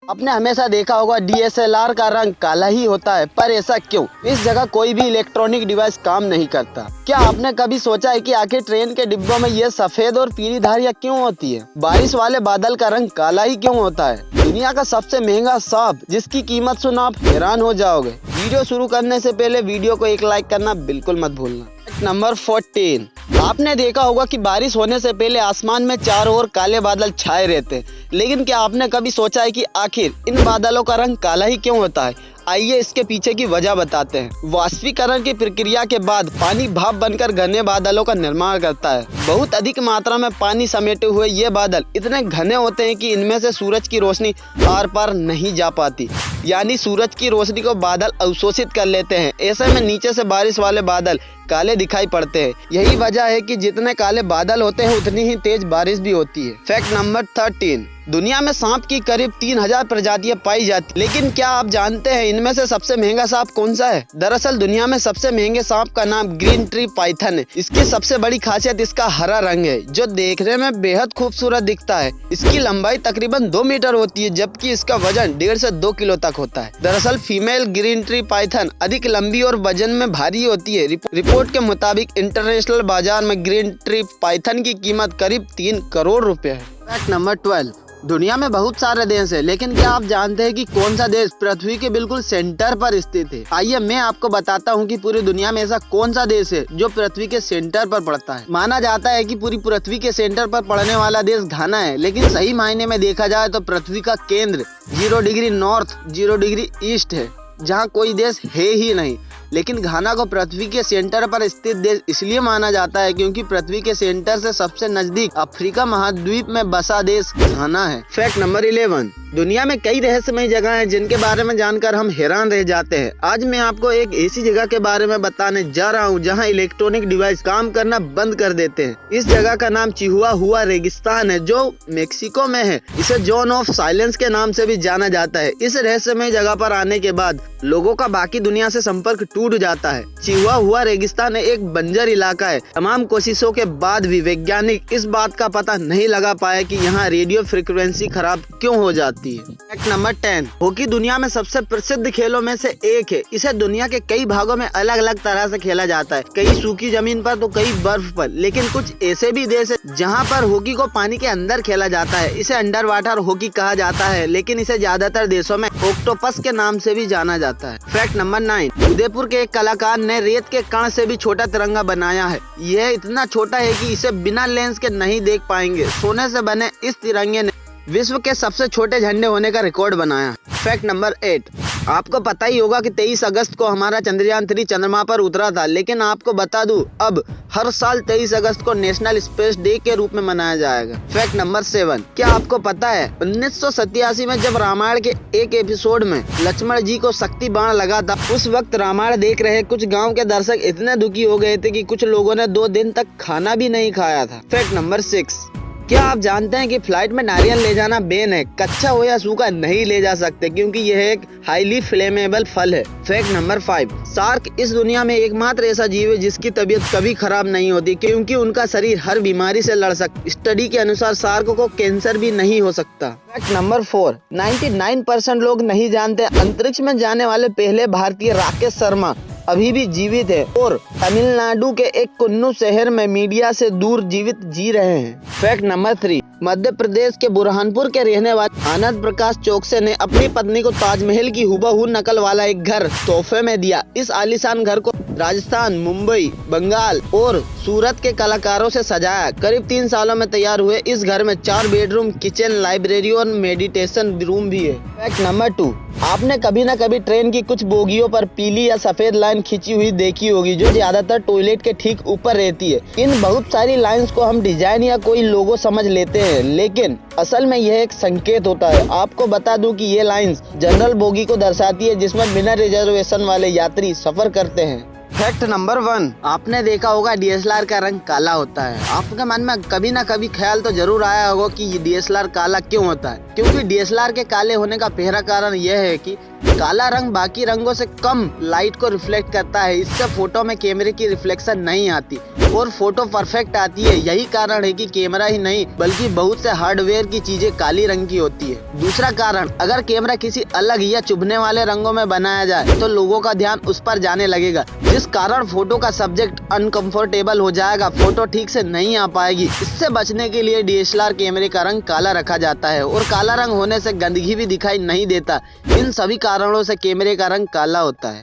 आपने हमेशा देखा होगा डीएसएलआर का रंग काला ही होता है, पर ऐसा क्यों? इस जगह कोई भी इलेक्ट्रॉनिक डिवाइस काम नहीं करता। क्या आपने कभी सोचा है कि आखिर ट्रेन के डिब्बों में ये सफेद और पीली धारियां क्यों होती है? बारिश वाले बादल का रंग काला ही क्यों होता है? दुनिया का सबसे महंगा सांप, जिसकी कीमत सुन आप हैरान हो जाओगे। वीडियो शुरू करने से पहले वीडियो को एक लाइक करना बिल्कुल मत भूलना। नंबर 14। आपने देखा होगा कि बारिश होने से पहले आसमान में चारों ओर काले बादल छाए रहते हैं, लेकिन क्या आपने कभी सोचा है कि आखिर इन बादलों का रंग काला ही क्यों होता है? आइए इसके पीछे की वजह बताते हैं। वाष्पीकरण की प्रक्रिया के बाद पानी भाप बनकर घने बादलों का निर्माण करता है। बहुत अधिक मात्रा में पानी समेटे हुए ये बादल इतने घने होते हैं कि इनमें से सूरज की रोशनी आर पार नहीं जा पाती, यानी सूरज की रोशनी को बादल अवशोषित कर लेते हैं। ऐसे में नीचे से बारिश वाले बादल काले दिखाई पड़ते हैं। यही वजह है कि जितने काले बादल होते हैं उतनी ही तेज बारिश भी होती है। Fact number 13। दुनिया में सांप की करीब 3000 प्रजातियां पाई जाती, लेकिन क्या आप जानते हैं इनमें से सबसे महंगा सांप कौन सा है? दरअसल दुनिया में सबसे महंगे सांप का नाम ग्रीन ट्री पाइथन है। इसकी सबसे बड़ी खासियत इसका हरा रंग है, जो देखने में बेहद खूबसूरत दिखता है। इसकी लंबाई तकरीबन 2 मीटर होती है, जबकि इसका वजन 1.5 से 2 किलो तक होता है। दरअसल फीमेल ग्रीन ट्री पाइथन अधिक लंबी और वजन में भारी होती है। रिपोर्ट के मुताबिक इंटरनेशनल बाजार में ग्रीन ट्री पाइथन की कीमत करीब 3 करोड़ रुपए है। Fact number 12। दुनिया में बहुत सारे देश हैं, लेकिन क्या आप जानते हैं कि कौन सा देश पृथ्वी के बिल्कुल सेंटर पर स्थित है? आइए मैं आपको बताता हूं कि पूरी दुनिया में ऐसा कौन सा देश है जो पृथ्वी के सेंटर पर पड़ता है। माना जाता है कि पूरी पृथ्वी के सेंटर पर पड़ने वाला देश घाना है, लेकिन सही मायने में देखा जाए तो पृथ्वी का केंद्र 0 डिग्री नॉर्थ 0 डिग्री ईस्ट है, जहाँ कोई देश है ही नहीं। लेकिन घाना को पृथ्वी के सेंटर पर स्थित देश इसलिए माना जाता है क्योंकि पृथ्वी के सेंटर से सबसे नजदीक अफ्रीका महाद्वीप में बसा देश घाना है। Fact number 11। दुनिया में कई रहस्यमय जगह हैं जिनके बारे में जानकर हम हैरान रह जाते हैं। आज मैं आपको एक ऐसी जगह के बारे में बताने जा रहा हूँ जहाँ इलेक्ट्रॉनिक डिवाइस काम करना बंद कर देते हैं। इस जगह का नाम चिहुआहुआ रेगिस्तान है, जो मेक्सिको में है। इसे जोन ऑफ साइलेंस के नाम से भी जाना जाता है। इस रहस्यमय जगह पर आने के बाद लोगों का बाकी दुनिया से संपर्क टूट जाता है। चिहुआहुआ रेगिस्तान एक बंजर इलाका है। तमाम कोशिशों के बाद भी वैज्ञानिक इस बात का पता नहीं लगा पाए कि यहाँ रेडियो फ्रीक्वेंसी खराब क्यों हो जाती है। Fact number 10। हॉकी दुनिया में सबसे प्रसिद्ध खेलों में से एक है। इसे दुनिया के कई भागों में अलग अलग तरह से खेला जाता है, कई सूखी जमीन पर तो कई बर्फ पर। लेकिन कुछ ऐसे भी देश है जहाँ पर हॉकी को पानी के अंदर खेला जाता है। इसे अंडर वाटर हॉकी कहा जाता है, लेकिन इसे ज्यादातर देशों में ऑक्टोपस के नाम से भी जाना जाता है। Fact number 9। उदयपुर के एक कलाकार ने रेत के कण से भी छोटा तिरंगा बनाया है। यह इतना छोटा है कि इसे बिना लेंस के नहीं देख पाएंगे। सोने से बने इस तिरंगे ने विश्व के सबसे छोटे झंडे होने का रिकॉर्ड बनाया। Fact number 8। आपको पता ही होगा कि 23 अगस्त को हमारा चंद्रयान 3 चंद्रमा पर उतरा था, लेकिन आपको बता दूं अब हर साल 23 अगस्त को नेशनल स्पेस डे के रूप में मनाया जाएगा। Fact number 7। क्या आपको पता है 1987 में जब रामायण के एक एपिसोड में लक्ष्मण जी को शक्ति बाण लगा था, उस वक्त रामायण देख रहे कुछ गाँव के दर्शक इतने दुखी हो गए थे कि कुछ लोगों ने 2 दिन तक खाना भी नहीं खाया था। Fact number 6। क्या आप जानते हैं कि फ्लाइट में नारियल ले जाना बैन है? कच्चा हो या सूखा नहीं ले जा सकते, क्योंकि यह एक हाईली फ्लेमेबल फल है। Fact number 5। शार्क इस दुनिया में एकमात्र ऐसा जीव है जिसकी तबीयत कभी खराब नहीं होती, क्योंकि उनका शरीर हर बीमारी से लड़ सकता। स्टडी के अनुसार शार्क को कैंसर भी नहीं हो सकता। Fact number 4। 99% लोग नहीं जानते अंतरिक्ष में जाने वाले पहले भारतीय राकेश शर्मा अभी भी जीवित है और तमिलनाडु के एक कुन्नू शहर में मीडिया से दूर जीवित जी रहे हैं। Fact number 3। मध्य प्रदेश के बुरहानपुर के रहने वाले आनंद प्रकाश चौकसे ने अपनी पत्नी को ताजमहल की हुबहू नकल वाला एक घर तोहफे में दिया। इस आलीशान घर को राजस्थान, मुंबई, बंगाल और सूरत के कलाकारों से सजाया। करीब 3 सालों में तैयार हुए इस घर में 4 बेडरूम, किचन, लाइब्रेरी और मेडिटेशन रूम भी है। Fact number 2। आपने कभी न कभी ट्रेन की कुछ बोगियों पर पीली या सफेद लाइन खींची हुई देखी होगी, जो ज्यादातर टॉयलेट के ठीक ऊपर रहती है। इन बहुत सारी लाइंस को हम डिजाइन या कोई लोगो समझ लेते हैं, लेकिन असल में यह एक संकेत होता है। आपको बता दूं कि ये लाइंस जनरल बोगी को दर्शाती है, जिसमें बिना रिजर्वेशन वाले यात्री सफर करते हैं। फैक्ट नंबर 1, आपने देखा होगा डीएसएलआर का रंग काला होता है। आपके मन में कभी ना कभी ख्याल तो जरूर आया होगा कि डीएसएलआर काला क्यों होता है। क्योंकि डीएसएलआर के काले होने का पहला कारण यह है कि काला रंग बाकी रंगों से कम लाइट को रिफ्लेक्ट करता है। इससे फोटो में कैमरे की रिफ्लेक्शन नहीं आती और फोटो परफेक्ट आती है। यही कारण है कि कैमरा ही नहीं बल्कि बहुत से हार्डवेयर की चीजें काली रंग की होती है। दूसरा कारण, अगर कैमरा किसी अलग या चुभने वाले रंगों में बनाया जाए तो लोगों का ध्यान उस पर जाने लगेगा, जिस कारण फोटो का सब्जेक्ट अनकंफर्टेबल हो जाएगा, फोटो ठीक से नहीं आ पाएगी। इससे बचने के लिए डीएसएलआर कैमरे का रंग काला रखा जाता है और काला रंग होने से गंदगी भी दिखाई नहीं देता। इन सभी कारणों से कैमरे का रंग काला होता है।